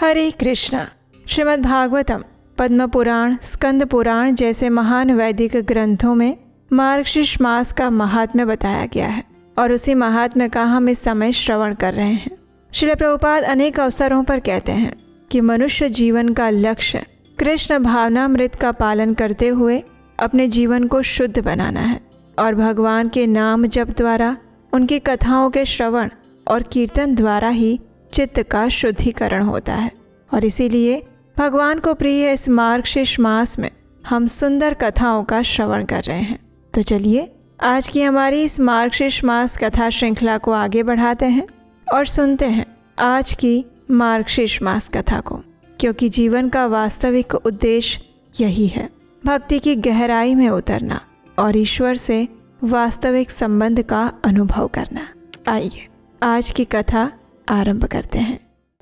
हरे कृष्णा। श्रीमद् भागवतम, पद्म पुराण, स्कंद पुराण जैसे महान वैदिक ग्रंथों में मार्गशीर्ष मास का महात्म्य बताया गया है और उसी महात्म्य का हम इस समय श्रवण कर रहे हैं। श्रील प्रभुपाद अनेक अवसरों पर कहते हैं कि मनुष्य जीवन का लक्ष्य कृष्ण भावनामृत का पालन करते हुए अपने जीवन को शुद्ध बनाना है और भगवान के नाम जप द्वारा, उनकी कथाओं के श्रवण और कीर्तन द्वारा ही चित्त का शुद्धिकरण होता है। और इसीलिए भगवान को प्रिय इस मार्गशीर्ष मास में हम सुंदर कथाओं का श्रवण कर रहे हैं। तो चलिए आज की हमारी इस मार्गशीर्ष मास कथा श्रृंखला को आगे बढ़ाते हैं और सुनते हैं आज की मार्गशीर्ष मास कथा को, क्योंकि जीवन का वास्तविक उद्देश्य यही है, भक्ति की गहराई में उतरना और ईश्वर से वास्तविक संबंध का अनुभव करना। आइए आज की कथा आरंभ करते हैं।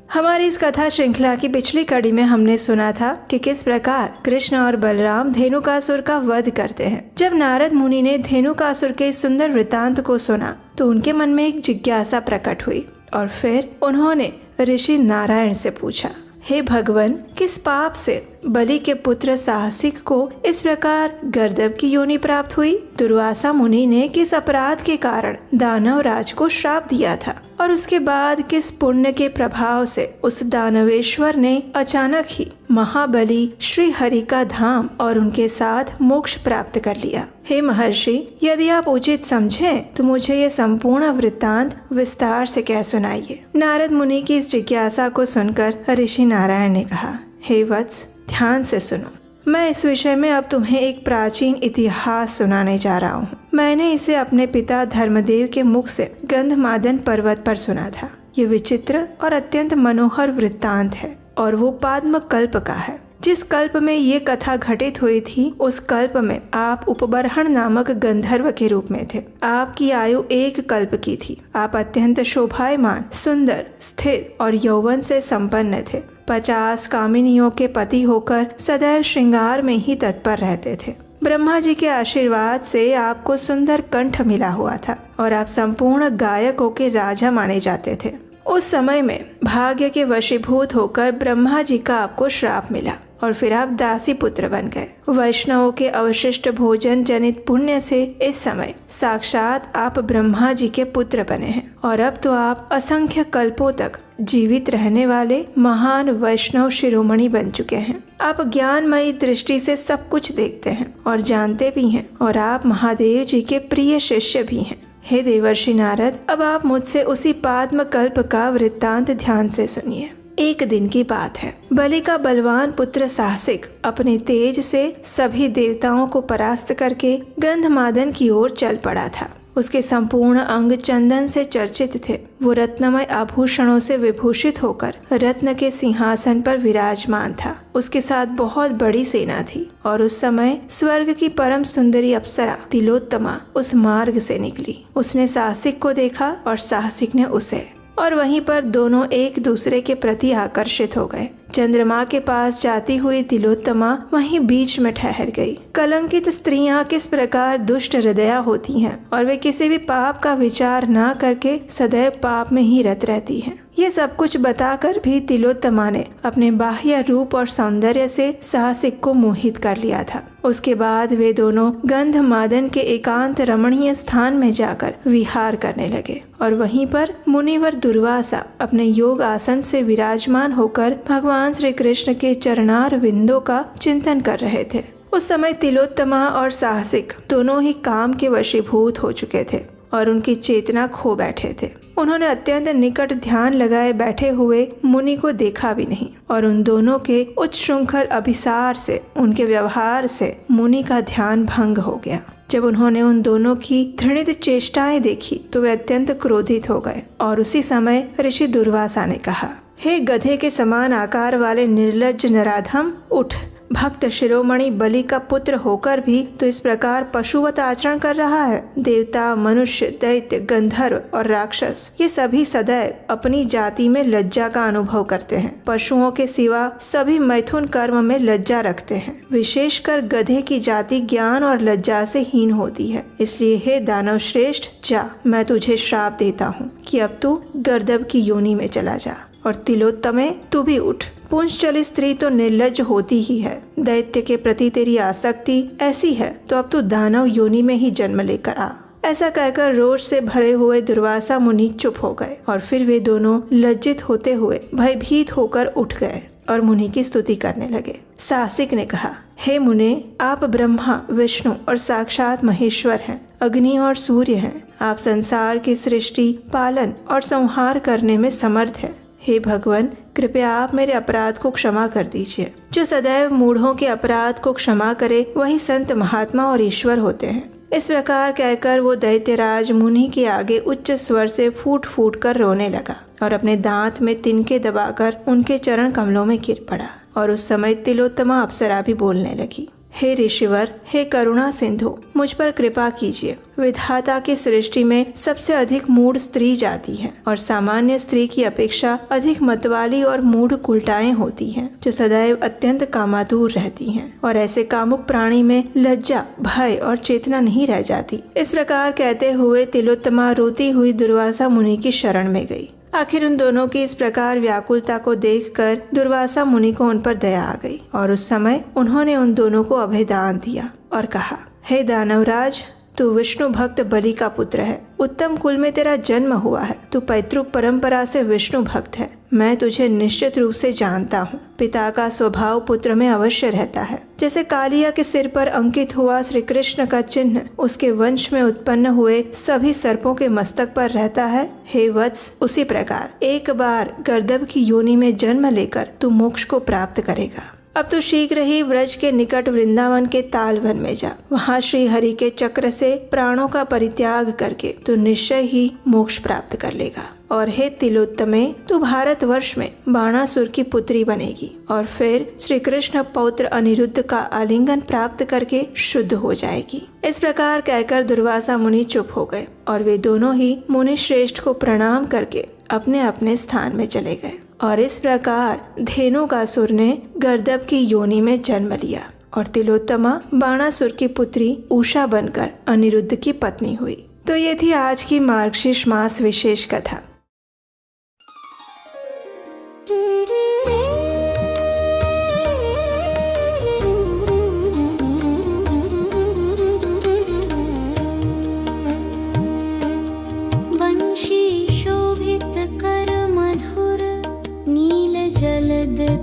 हमारी इस कथा श्रृंखला की पिछली कड़ी में हमने सुना था कि किस प्रकार कृष्ण और बलराम धेनुकासुर का वध करते हैं। जब नारद मुनि ने धेनुकासुर के सुंदर वृतांत को सुना तो उनके मन में एक जिज्ञासा प्रकट हुई और फिर उन्होंने ऋषि नारायण से पूछा, हे भगवान, किस पाप से बलि के पुत्र साहसिक को इस प्रकार गर्दभ की योनि प्राप्त हुई? दुर्वासा मुनि ने किस अपराध के कारण दानव राज को श्राप दिया था और उसके बाद किस पुण्य के प्रभाव से उस दानवेश्वर ने अचानक ही महाबली श्री हरि का धाम और उनके साथ मोक्ष प्राप्त कर लिया? हे महर्षि, यदि आप उचित समझें तो मुझे ये संपूर्ण वृत्तांत विस्तार से कह सुनाइए। नारद मुनि की इस जिज्ञासा को सुनकर ऋषि नारायण ने कहा, हे वत्स, ध्यान से सुनो। मैं इस विषय में अब तुम्हें एक प्राचीन इतिहास सुनाने जा रहा हूँ। मैंने इसे अपने पिता धर्मदेव के मुख से गंधमादन पर्वत पर सुना था। ये विचित्र और अत्यंत मनोहर वृत्तांत है और वो पाद्म कल्प का है। जिस कल्प में ये कथा घटित हुई थी उस कल्प में आप उपबर्हण नामक गंधर्व के रूप में थे। आपकी आयु 1 कल्प की थी। आप अत्यंत शोभायमान, सुंदर, स्थिर और यौवन से संपन्न थे। 50 कामिनियों के पति होकर सदैव श्रृंगार में ही तत्पर रहते थे। ब्रह्मा जी के आशीर्वाद से आपको सुंदर कंठ मिला हुआ था और आप संपूर्ण गायकों के राजा माने जाते थे। उस समय में भाग्य के वशीभूत होकर ब्रह्मा जी का आपको श्राप मिला और फिर आप दासी पुत्र बन गए। वैष्णवों के अवशिष्ट भोजन जनित पुण्य से इस समय साक्षात आप ब्रह्मा जी के पुत्र बने हैं और अब तो आप असंख्य कल्पों तक जीवित रहने वाले महान वैष्णव शिरोमणि बन चुके हैं। आप ज्ञानमयी दृष्टि से सब कुछ देखते हैं और जानते भी हैं और आप महादेव जी के प्रिय शिष्य भी हैं। हे देवर्षि नारद, अब आप मुझसे उसी पाद्म कल्प का वृत्तांत ध्यान से सुनिए। एक दिन की बात है। बलि का बलवान पुत्र साहसिक अपने तेज से सभी देवताओं को परास्त करके गंधमादन की ओर चल पड़ा था। उसके संपूर्ण अंग चंदन से चर्चित थे। वो रत्नमय आभूषणों से विभूषित होकर रत्न के सिंहासन पर विराजमान था। उसके साथ बहुत बड़ी सेना थी और उस समय स्वर्ग की परम सुंदरी अप्सरा तिलोत्तमा उस मार्ग से निकली। उसने साहसिक को देखा और साहसिक ने उसे, और वहीं पर दोनों एक दूसरे के प्रति आकर्षित हो गए। चंद्रमा के पास जाती हुई तिलोत्तमा वहीं बीच में ठहर गई। कलंकित स्त्रियां किस प्रकार दुष्ट हृदया होती हैं और वे किसी भी पाप का विचार ना करके सदैव पाप में ही रत रहती हैं। ये सब कुछ बताकर भी तिलोत्तमा ने अपने बाह्य रूप और सौंदर्य से साहसिक को मोहित कर लिया था। उसके बाद वे दोनों गंधमादन के एकांत रमणीय स्थान में जाकर विहार करने लगे और वहीं पर मुनिवर दुर्वासा अपने योग आसन से विराजमान होकर भगवान श्री कृष्ण के चरणार विंदों का चिंतन कर रहे थे। उस समय तिलोत्तमा और साहसिक दोनों ही काम के वशीभूत हो चुके थे और उनकी चेतना खो बैठे थे। उन्होंने अत्यंत निकट ध्यान लगाए बैठे हुए मुनि को देखा भी नहीं और उन दोनों के उच्च श्रृंखल अभिसार से, उनके व्यवहार से मुनि का ध्यान भंग हो गया। जब उन्होंने उन दोनों की घृणित चेष्टाएं देखी तो वे अत्यंत क्रोधित हो गए और उसी समय ऋषि दुर्वासा ने कहा, हे गधे के समान आकार वाले निर्लज्ज नराधम, उठ। भक्त शिरोमणि बलि का पुत्र होकर भी तो इस प्रकार पशुवत आचरण कर रहा है। देवता, मनुष्य, दैत्य, गंधर्व और राक्षस ये सभी सदैव अपनी जाति में लज्जा का अनुभव करते हैं। पशुओं के सिवा सभी मैथुन कर्म में लज्जा रखते हैं। विशेषकर गधे की जाति ज्ञान और लज्जा से हीन होती है। इसलिए हे दानव श्रेष्ठ, जा, मैं तुझे श्राप देता हूँ कि अब तू गर्दभ की योनि में चला जा और तिलोत्तमे तू भी उठ, पुंसचली स्त्री तो निर्लज्ज होती ही है। दैत्य के प्रति तेरी आसक्ति ऐसी है तो अब तू दानव योनि में ही जन्म लेकर आ। ऐसा कहकर रोष से भरे हुए दुर्वासा मुनि चुप हो गए और फिर वे दोनों लज्जित होते हुए भयभीत होकर उठ गए और मुनि की स्तुति करने लगे। साहसिक ने कहा, हे मुने, आप ब्रह्मा, विष्णु और साक्षात महेश्वर हैं, अग्नि और सूर्य हैं। आप संसार की सृष्टि, पालन और संहार करने में समर्थ हैं। हे भगवान, कृपया आप मेरे अपराध को क्षमा कर दीजिए। जो सदैव मूढ़ों के अपराध को क्षमा करे वही संत, महात्मा और ईश्वर होते हैं। इस प्रकार कहकर वो दैत्यराज मुनि के आगे उच्च स्वर से फूट फूट कर रोने लगा और अपने दांत में तिनके दबाकर उनके चरण कमलों में गिर पड़ा। और उस समय तिलोत्तमा अप्सरा भी बोलने लगी, हे ऋषिवर, हे करुणा सिंधु, मुझ पर कृपा कीजिए। विधाता की सृष्टि में सबसे अधिक मूढ़ स्त्री जाति है और सामान्य स्त्री की अपेक्षा अधिक मतवाली और मूढ़ कुलटाएं होती हैं, जो सदैव अत्यंत कामातुर रहती हैं और ऐसे कामुक प्राणी में लज्जा, भय और चेतना नहीं रह जाती। इस प्रकार कहते हुए तिलोत्तमा रोती हुई दुर्वासा मुनि की शरण में गई। आखिर उन दोनों की इस प्रकार व्याकुलता को देखकर दुर्वासा मुनि को उन पर दया आ गई और उस समय उन्होंने उन दोनों को अभयदान दिया और कहा, हे दानवराज, तू विष्णु भक्त बलि का पुत्र है। उत्तम कुल में तेरा जन्म हुआ है। तू पैतृक परंपरा से विष्णु भक्त है। मैं तुझे निश्चित रूप से जानता हूँ। पिता का स्वभाव पुत्र में अवश्य रहता है। जैसे कालिया के सिर पर अंकित हुआ श्री कृष्ण का चिन्ह उसके वंश में उत्पन्न हुए सभी सर्पों के मस्तक पर रहता है, हे वत्स, उसी प्रकार एक बार गर्दभ की योनि में जन्म लेकर तू मोक्ष को प्राप्त करेगा। अब तो शीघ्र ही व्रज के निकट वृंदावन के तालवन में जा। वहाँ श्री हरि के चक्र से प्राणों का परित्याग करके तू निश्चय ही मोक्ष प्राप्त कर लेगा। और हे तिलोत्तमे, तू भारतवर्ष में बाणासुर की पुत्री बनेगी और फिर श्री कृष्ण पौत्र अनिरुद्ध का आलिंगन प्राप्त करके शुद्ध हो जाएगी। इस प्रकार कहकर दुर्वासा मुनि चुप हो गए और वे दोनों ही मुनि श्रेष्ठ को प्रणाम करके अपने अपने स्थान में चले गए। और इस प्रकार धेनुकासुर ने गर्दभ की योनि में जन्म लिया और तिलोत्तमा बाणासुर की पुत्री उषा बनकर अनिरुद्ध की पत्नी हुई। तो ये थी आज की मार्गशीर्ष मास विशेष कथा।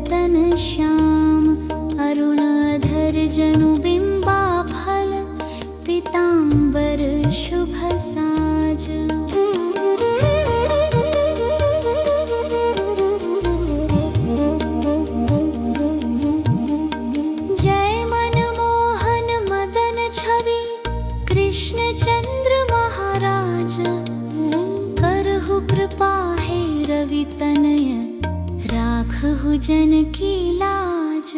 तन श्याम अरुणाधर जनु बिंबा फल पीतांबर शुभ साज। जय मनमोहन मदन छवि कृष्ण चंद्र महाराज। करहु कृपा है रवि तनय राखहु जन की लाज।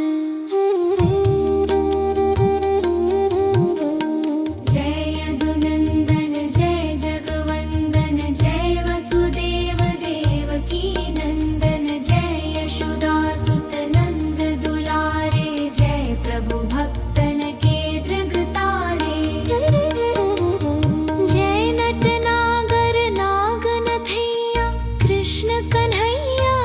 जय यदुनंदन जय जगवंदन जय वसुदेव देवकी नंदन जय यशोदासुत नंद दुलारे। जय प्रभु भक्तन के दृगतारे। जय नट नागर नागनथैया कृष्ण कन्हैया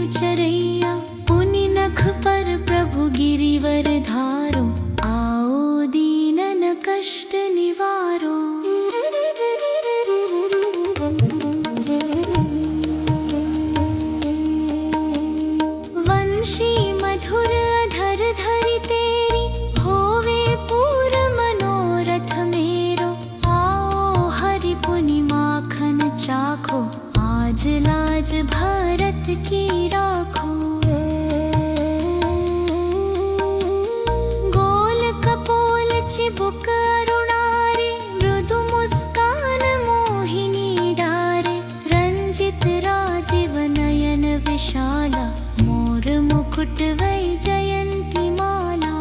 चरैया। पुनि नख पर प्रभु गिरिवर धारो। आओ दीनन कष्ट निवारो। वंशी मधुर अधर धरि तेरी होवे पूर मनोरथ मेरो। आओ हरि पुनि माखन चाखो। आज लाज भारत की राखो। गोल कपोल चिबुक अरुणारे मृदु मुस्कान मोहिनी डारे। रंजित राजीव नयन विशाला मोर मुकुट वैजयंती माला।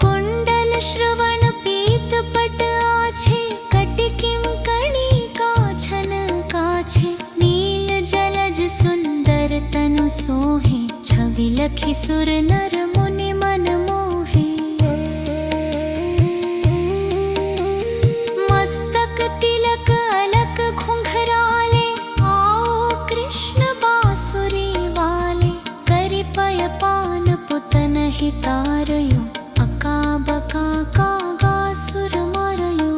कुंडल श्रवण पीत पट आछे कटिकिम कर्णिका छन काछे। नील जलज सुंदर तनु सोहे छवि लखि सुर नर मुनि मन मोहे। मस्तक तिलक अलक घुंघरा कृष्ण बांसुरी वाले करि पय पान पुतन हितारयो अका बका कागा सुर मरयो।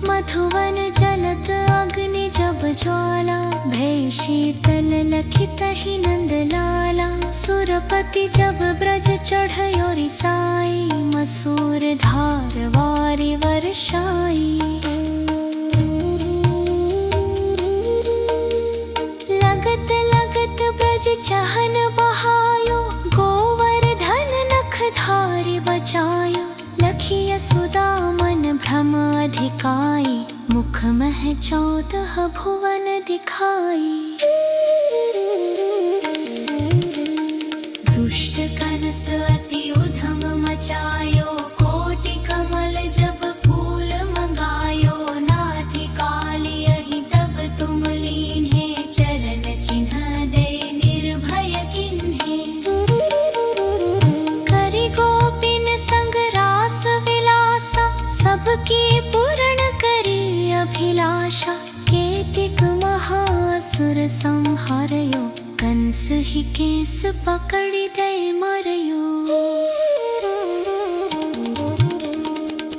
मधुवन जलत अग्नि जब ज्वाला भय शीतल लखित ही नंद लाला। सुरपति जब ब्रज चढ़यो रिसाई मसूर धार वारि वर्षाई। लगत लगत ब्रज चहन बहायो गोवर्धन नख धारि बचायो। लखिय सुदामन भ्रम अधिकाई मुख मह 14 भुवन दिखाई। दुष्ट कनस अति उधम मचायो कोटि कमल जब फूल मंगायो। नाथि काली यही तब तुम लीन्हे चरण चिन्ह दे निर्भय किन्हे। करि गोपिन संग रास विलासा सबकी पूर्ण करी अभिलाषा। केतिक महासुर संहारयो कंस ही केस पकड़ी दे मरयो।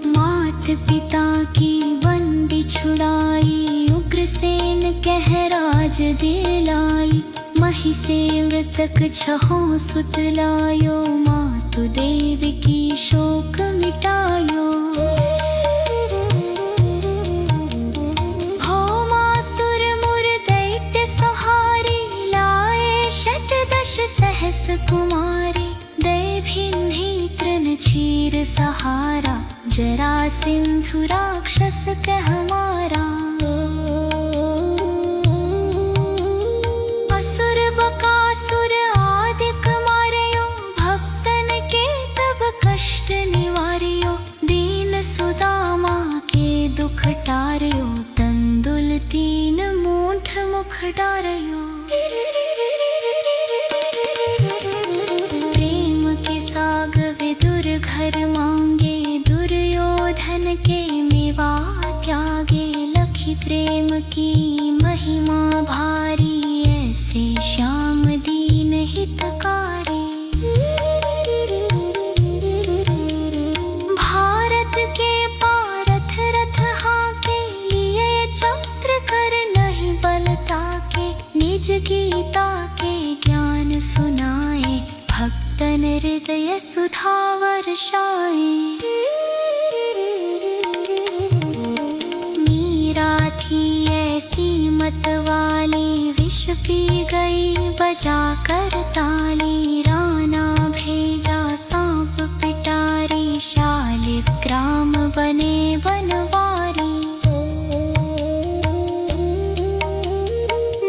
मात पिता की बंदी छुड़ाई उग्रसेन कह राज दिलाई। मही से मृतक 6 सुत लायो मातु देवी की शोक मिटायो। भौमासुर मुर दैत्य संहारी लाए 8 सहस कुमारी। दय भिन्ही तृण चीर सहारा जरा सिंधु राक्षस कह मारा। असुर बकासुर आदिक मारयो भक्तन के तब कष्ट निवार्यो। दीन सुदामा के दुख टार्यो तंदुल 3 मूठ मुख डारयो। साग विदुर घर मांगे दुर्योधन के मेवा त्यागे। लखी प्रेम की महिमा भारी ऐसे श्याम दीन हितकारी। भारत के पारथ रथ हाके लिए चक्र कर नहीं बलता के। निज गीता के ज्ञान सुनाए भक्तन हृदय सुधा वर्षाए। मीरा थी ऐसी मत वाली विष पी गई बजा कर ताली। राना भेजा सांप पिटारी शालिग्राम बने बनवारी।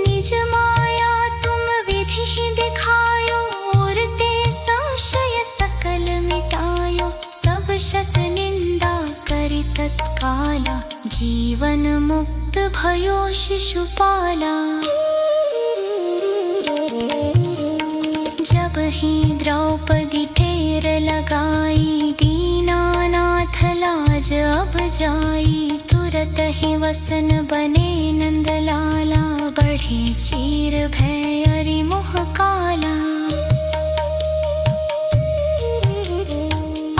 निज माया तुम विधि दिखायो संशय सकल मिटायो। तब शत निंदा करि तत्काला जीवन मुक्त भयो शिशुपाला। जब ही द्रौपदी ठेर लगाई दीनानाथ लाज अब जाई। तुरत ही वसन बने नंदलाला बढ़े चीर भय अरि मोह काला।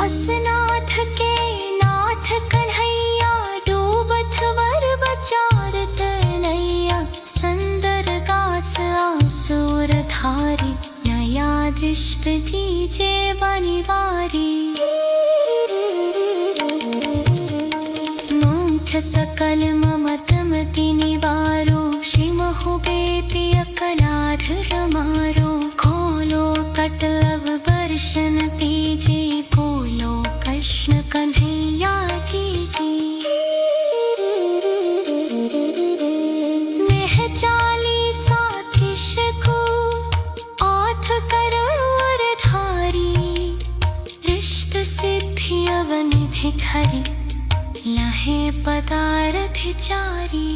असनाथ के नाथ कन्हैया डूबत वर बचारत नैया। संदर गास आसुर धारी नया दृष्टि दीजे बनिवारी। नोख सकल ममत मति निवारो शिमहु बेपि अकलाध रमारो। खोलो कटव वर्षन तीजे बोलो कृष्ण कन्हैया कीजे। मेह 40 कृष को आठ करोड़ धारी। रिष्ट सिद्धि अवनिधि धरी लहे पदार्थ चारी।